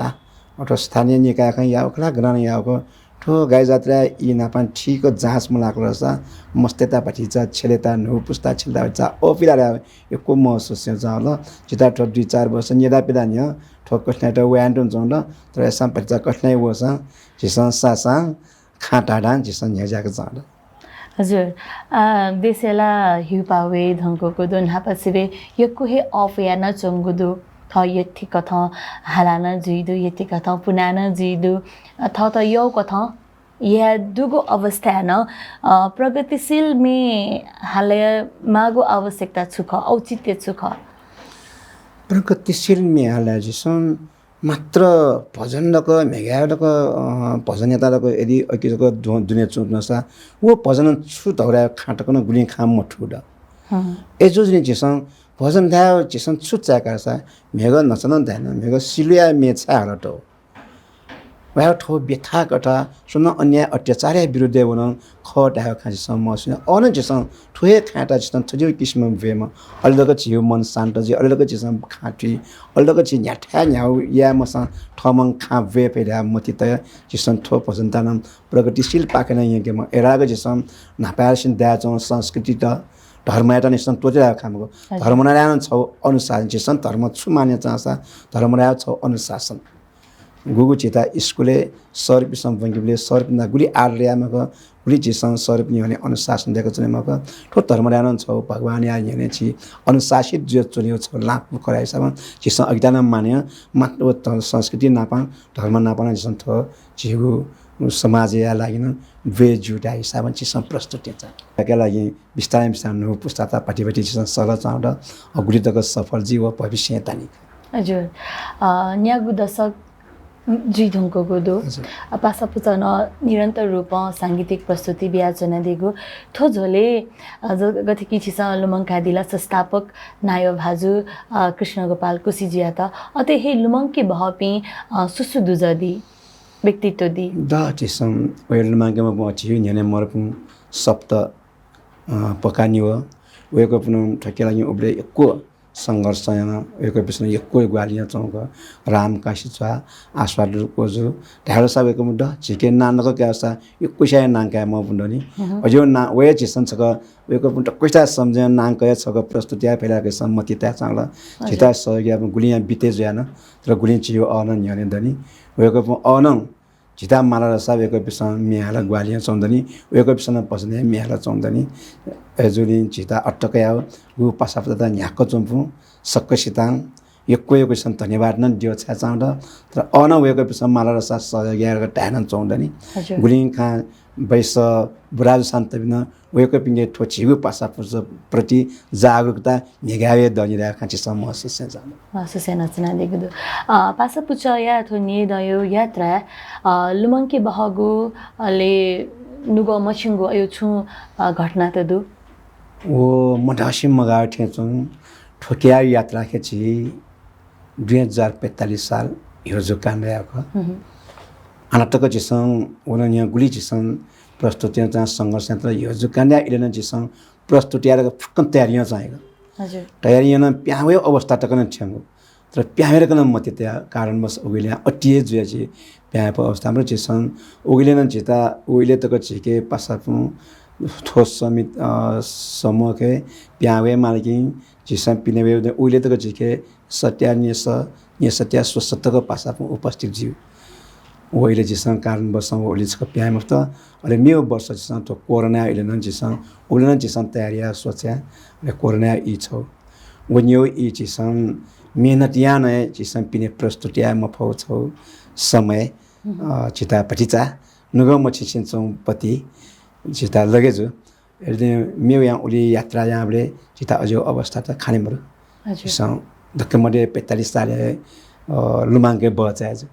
अथवा स्थानीय निकाय खं या कला गना याको ठो गाई जात्रा इ नापान ठीक जाँच मुलाको रसा मस्तेता भटिजा छेलेता नु पुस्ता छेलता भटिजा ओ पिलाले एको महसुस छ ल जिता ठो 2-4 वर्ष निदा पिदा नि ठो कठनाइ त व्यान्टन जंल तर एसा भटिजा कठनाइ वस जिसन सासा खाटा डान जिसन हेजाको जाल हजुर देशेला हिउपावे धंको दोन हापासिरे यक्को हे अफ याना चंगुदु थ यति कथ हालाना जिदु यति कथ पुनाना जिदु थ त यो कथ या दुगो अवस्था न प्रगतिशील में हाले मागो आवश्यकता छुख औचित्य छुख प्रगतिशील में हाले जिसन मात्र भजनको मेगाडको भजनताको यदि अकिको दुनिया चुक्नसा वो भजन छु धौरा खाटको न गुली खाम मठुड एजोजने जिसन भजन दायो जिसन छु चाकासा मेग नचन दान मेग सिलुया मेछा हलटो वह ठो व्यथा कथा सुन अन्याय अत्याचार विरुद्ध वन खटायो खासि समस्या अन जिसन ठुए खाटा जिसन थजो किसिम वेम अलदक जिउ मन शान्त जि अलदक जिसन खाटी अलदक जि न्याठा न्याउ या मसा ठमङ खा वे पेरा मतित जिसन ठो भजनता नाम प्रगतिशील पाकेन यकेम एराग जिसन नापासिन दाजो संस्कृति त धर्मयाटा निसन तोजेरा खामको धर्मनारायण छ अनुशासन जिसन धर्म छु मान्य चासा धर्मराय छ अनुशासन गुगु चिता स्कुले सर्प सम्पंगिले सर्प ना गुली आर्यामको गुली जिसन सर्प नि भने अनुशासन दिएको छ मको ठो धर्मरायण छ भगवान या यने छि अनुशासित जो चलियो छ लाख कराइसम जिसन अज्ञान मान्य मात्र संस्कृति नापा धर्म नापा जिसन थो जिगु समाज या लागिन वे जुटा हिसाब जिसन प्रस्तुति छ के लागि विस्तार नु पुस्ताता पाटिपटि जिसन सल चाउड अगुलितको सफल जीव भविष्य तानी हजुर न्यागु दशक जिधुङको गोदो पासापुचा निरन्तर रूपमा सांगीतिक प्रस्तुति व्याजना दिगो थोझोले गतिकी छिसा लुमङका दिला संस्थापक नायो भाजु कृष्ण गोपाल कुसिजिया त अते हे लुमङकी बहपी सुसु दुजदी व्यक्तित्व दि द जिसन वेल मागेमा बछि न्याने मरपु सप्त पकानियो वेको पुन ठकेला यो उब्ले एको संघर्ष एको पिसन एको ग्वालिया चौक राम काशी छ आस्वाद कोजु ढाडो सबैको मुड झिके नानको क्यासा एको छय नांका म बुन्डनी अजो ना वे जिसन छक वेको पुन टक्कैसा सम्झे नांका छक प्रस्तुति फेलाको सम्मति ता चांगला झिता सहयोग गुलिया बिते जयान तर गुलिया छियो अनन यने दनी वेको पुन अनन झिता माला रसा वेको पिसन मिहाला ग्वालिया चौन्दनी वेको पिसन पसने मिहाला चौन्दनी एजुलिन झिता अटकया गु पासापता न्याको चम्पु सक्कसिताङ एको पिसन धन्यवाद न दियो छ चाउँद तर अन वेको पिसन माला रसा सहयोग टान चौन्दनी गुलिङ खा बैस बुराज शान्त बिन वेको पिङे ठोचिगु पासापुज प्रति जागरुकता निगावे दनिरा खाँची समस्या से जान महसुस नचना देगदु पासापुच या थो निदयो यात्रा लुमङकी बहगु ले नुगो मछिङगु अयो छु घटना त दु ओ मढासी मगा ठेचुङ ठोकिया यात्रा खेची 2045 साल हिजो कान्याको अनाटक जिसन उननिया गुली जिसन प्रस्तुतियां चाहिँ संघर्ष यन्त्र हिजो कान्या इलेन जिसन प्रस्तुतियाको फुक्कन तयारीया चाहिएको हजुर तयारी न प्यावे अवस्था तकन छ्याङ्गो तर प्यावेर कन मते त्या कारणवश उगले अटिए जुयाची प्याप अवस्था हाम्रो चिसन उगले न चिता उहिले तक छिके पासापु ठोस समित समूह के प्यावे मालकी चिसन पिनेवे उहिले तक छिके सत्या स्वसतक पासापु उपस्थित जीव ओहिले चिसन कारणवश ओहिले छ प्याम त अले मेयो वर्ष चिसन तो कोरोना अहिले न चिसन उहिले न चिसन तयारी सोच्या अले कोरोना ई छ वन्यो ई चिसन मेहनत यहाँ नै चिसन पिने प्रस्तुति मफौ छौ समय चिता पटिचा नुग म छिन्छौ पति चिता लगेजु मेयो यहाँ उली यात्रा यहाँले चिता अझो अवस्था त खाने मरु चिसन धक्के मडे 45 साल लुमाङ्गे बचाज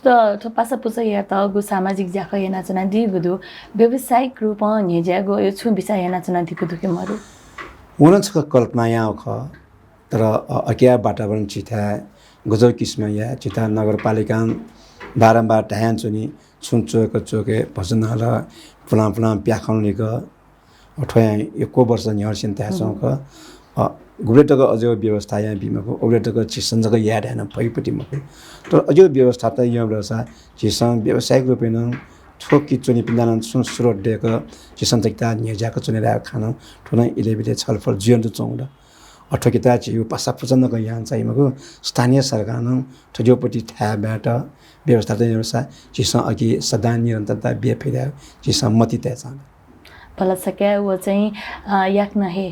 तो पासा पुसा या त गु सामाजिक जाख या नाचना दिगुदु व्यावसायिक रूपमा न्यज्यागो यो छु बिसा या नाचना दिगुदु के मरु हुन छ कल्पना यहाँ ख तर अकिया वातावरण चिता गजौ किस्म या चिता नगरपालिका बारम्बार ढायान चुनी चोके भजन हल पुला प्याखाउनेक अठ्या एको वर्ष न्यर्सिन त्यासौक गुलेटक अझै व्यवस्था यहाँ बिमाको ओलेटक चिसनजक याद हैन पैपटी मको तर अझै व्यवस्था त यहाँ व्यवस्था चिसन व्यावसायिक रूपमा ठोकी चुनी पिन्दान सुन स्रोत डेक चिसन तकता न्यजाको चुनेर खान ठुना इलेबिले छलफल जीवन चौडा अठकिता चिउ पासा पुचन्दको यहाँ चाहिँ मको स्थानीय सरकार न ठजोपटी थाबाट व्यवस्था त व्यवस्था चिसन अघि सदा निरन्तरता बे फेदा चिसन मति त्याछ भला सके वो चाहिँ याक नहे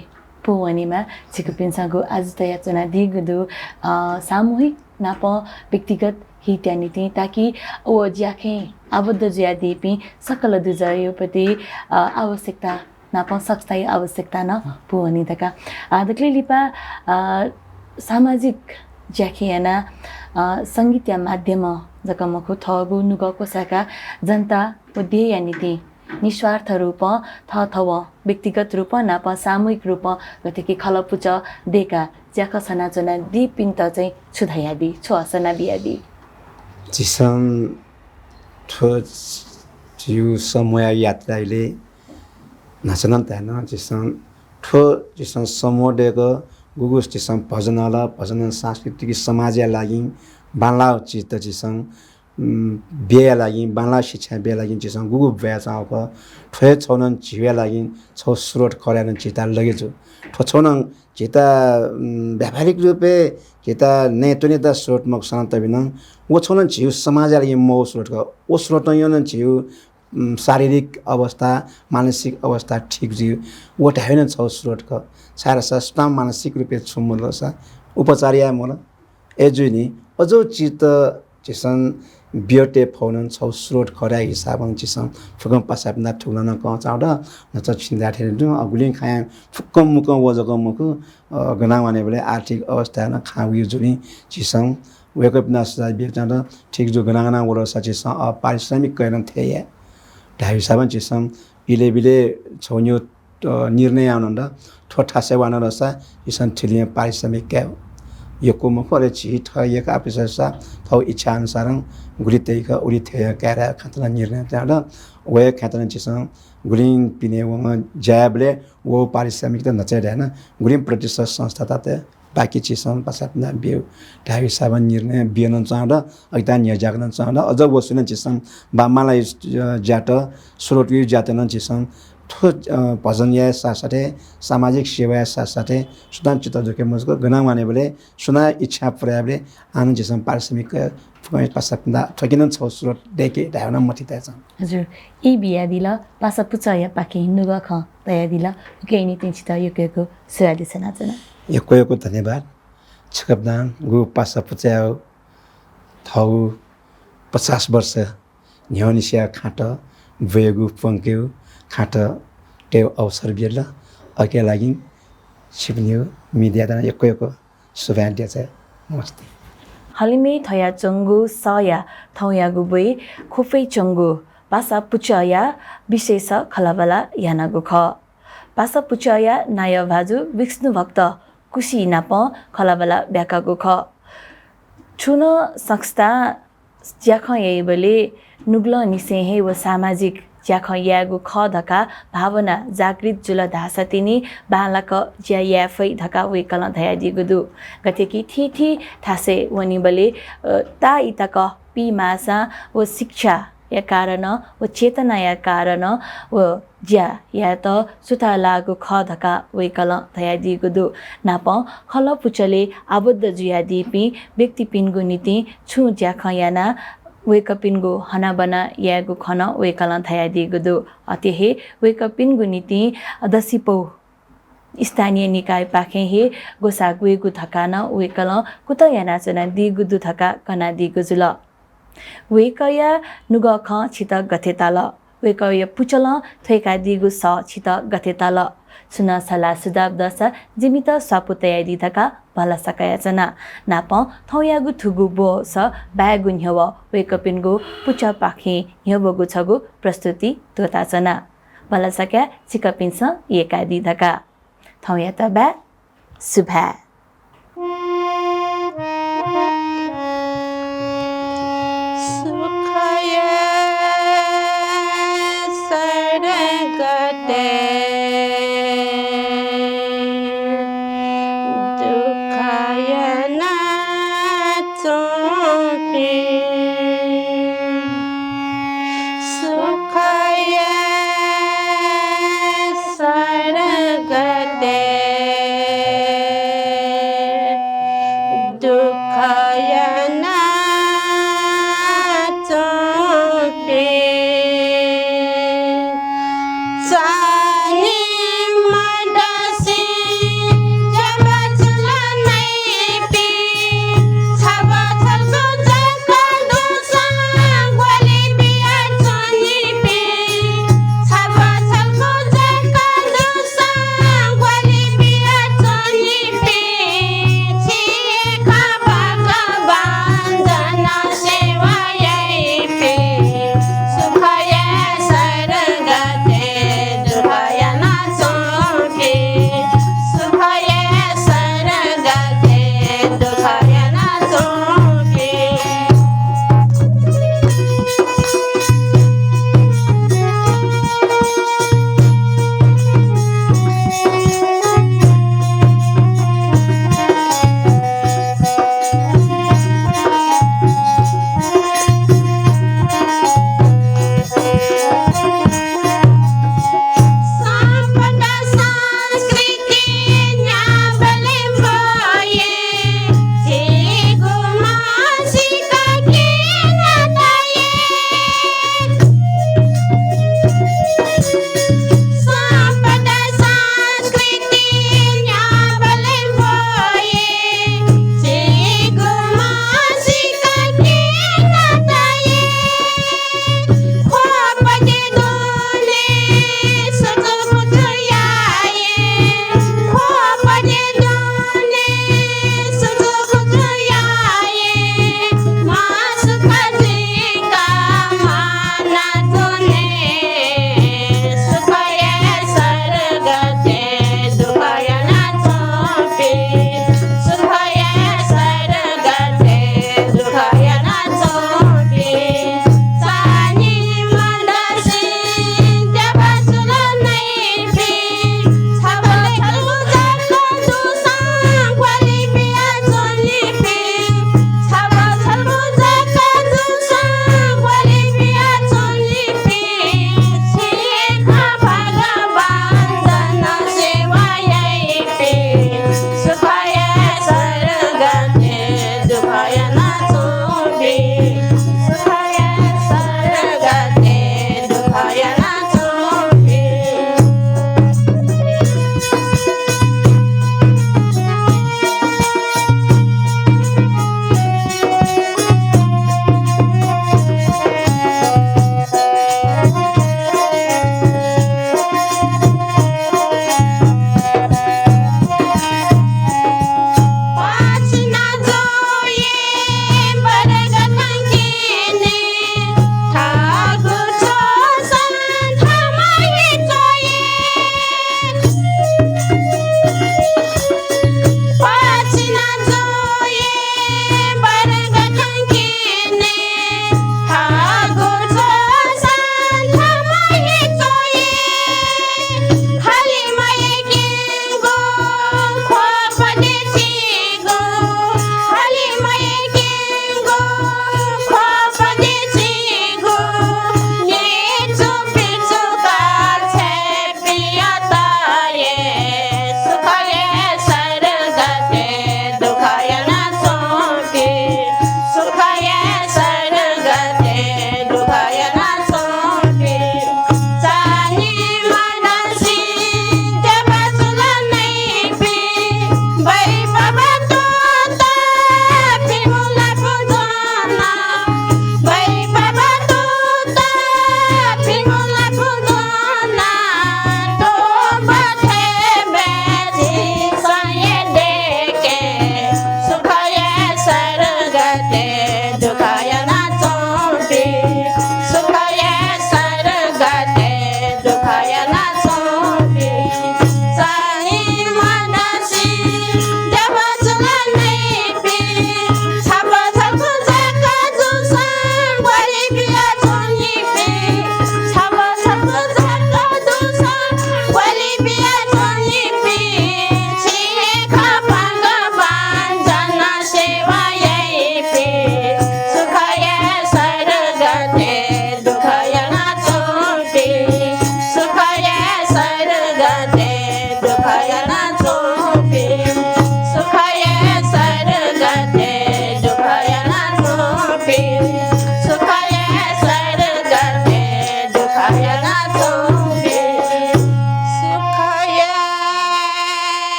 पुवनीमा चिकपिन्साको आज त याचना दिगुदु सामूहिक नाप व्यक्तिगत हित्यानीति ताकि ओ ज्याखे आबद्ध ज्या दिपि सकल दुजयोपति आवश्यकता नाप सक्छै आवश्यकता न पुवनी तका दक्ले लिपा सामाजिक ज्याखियाना संगीत या माध्यम जकमको थगु नुगको साका जनता उद्देय नीति निस्वार्थ रूप थथव व्यक्तिगत रूप नाप सामूहिक रूप गतेकी खलपुच देका ज्याख सनाचना दिपिन्त चाहिँ छुधयादी छुअसना बियादी चिसन ठो जिउ समय यात्राले नाचन त्यान चिसन ठो चिसन समूह डेको गुगुस चिसन भजन सांस्कृतिक समाजया लागि बाला चित्त चिसन बेया लागि बाला शिक्षा बेया लागि चिसन गुगु बेया चाउक ठे छौनन जिया लागि छौ स्रोत खर्यान चिता लगेजु ठो छौनन चिता व्यावहारिक रूपे चिता नेतुनेता स्रोत मक सन्त बिन वो छौनन जिउ समाज लागि मो स्रोत ओ स्रोत यन जिउ शारीरिक अवस्था मानसिक अवस्था ठीक जिउ वो हैन छौ स्रोत क सारा सस्ता मानसिक रूपे छुमल सा उपचार्य मोल एजुनी अझो चित चिसन बियोटे फौनन छौ स्रोत खरा हिसाबन चिसन फुकम पासापना ठुलन क चाउड नच छिन्दा ठेन दु अगुलिन खाय फुकम मुक वजक मुक गनावाने बेले आर्थिक अवस्था न खाउ जुनी चिसन वेकअप नसा बिचाड ठीक जो गनागना वरो सचिसन पारिश्रमिक कैन थेया ढाइ हिसाबन चिसन इले बिले छौन्यो निर्णय आउनन्द ठोठा सेवान रसा चिसन थिलिए पारिश्रमिक क्या यो मुखले छिट एक आपिससा थौ इच्छा अनुसार गुलितेका उलिथे क्यारा खातना निर्णय त्याड वे खातना चिसन गुलिन पिने वङ ज्याबले वो पारिश्रमिक त नचेड हैन गुलिन प्रतिष्ठित संस्था त बाकी चिसन पसापना बिउ ढाइ हिसाबन निर्णय बियन चाड अइतान या जागन चाड अझ वसुन चिसन बामालाई ज्याट स्रोत यु ज्यातन चिसन भजन या साथसाथै सामाजिक सेवा या साथसाथै सुदान चित्त जोके मजको गना माने बेले सुना इच्छा प्रयाबले आनन्द जिसम पारिश्रमिक फुकाइ पासपना ठकिन छौ स्रोत देके ढाउन मथिता छ हजुर ई बिया दिला पासा पुचा या पाके हिन्नु ग ख तया दिला केनी तिन चिता योकेको सेवा दिसना छ योको धन्यवाद छकपदान गु पासा पुचा थौ 50 वर्ष न्याउनिसिया खाट वेगु पंक्यु खाट टेव अवसर बिर्ला अके लागि छिप्नियो मिडिया दा योको सुभान्य छ नमस्ते हलिमे थया चंगु सया थौया गुबे खोफै चंगु पासा पुचया विशेष खलाबला यानागु ख पासा पुचया नाय भाजु विष्णु भक्त कुशी नाप खलाबला ब्याकागु ख छुन सक्स्ता ज्याख येबले नुग्ल निसे हे व सामाजिक ज्याख यागु ख धका भावना जागृत जुल धासा तिनी बालक ज्या याफै धका वेकल धया दिगुदु गते कि थी थासे वनि बले ता इतक पी मासा व शिक्षा या कारण व चेतना या कारण व ज्या या त सुता लागु ख धका वेकल धया दिगुदु नाप खल पुचले आबद्ध जुया दिपि व्यक्ति पिनगु नीति छु ज्या खयाना वेकपिनगु हना बना यागु खन वेकल धया दिगुदु अतेहे वेकपिनगु नीति दसिपौ स्थानीय निकाय पाखे हे गोसा गुएगु थकान वेकल कुत याना चना दिगुदु थका कना दिगुजुल वेकया नुग ख छित गथेताल वेकय पुचल थैका दिगु स छित गथेताल सुना सला सुदाब दस जिमित सपुतया दिथका भला सकया चना नाप थौयागु थुगु बो स बागु न्यव वेकपिनगु पुच पाखे न्यवगु छगु प्रस्तुति तोता चना भला सक्या चिकपिन्स एका दिथका थौया त बा सुभा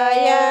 दया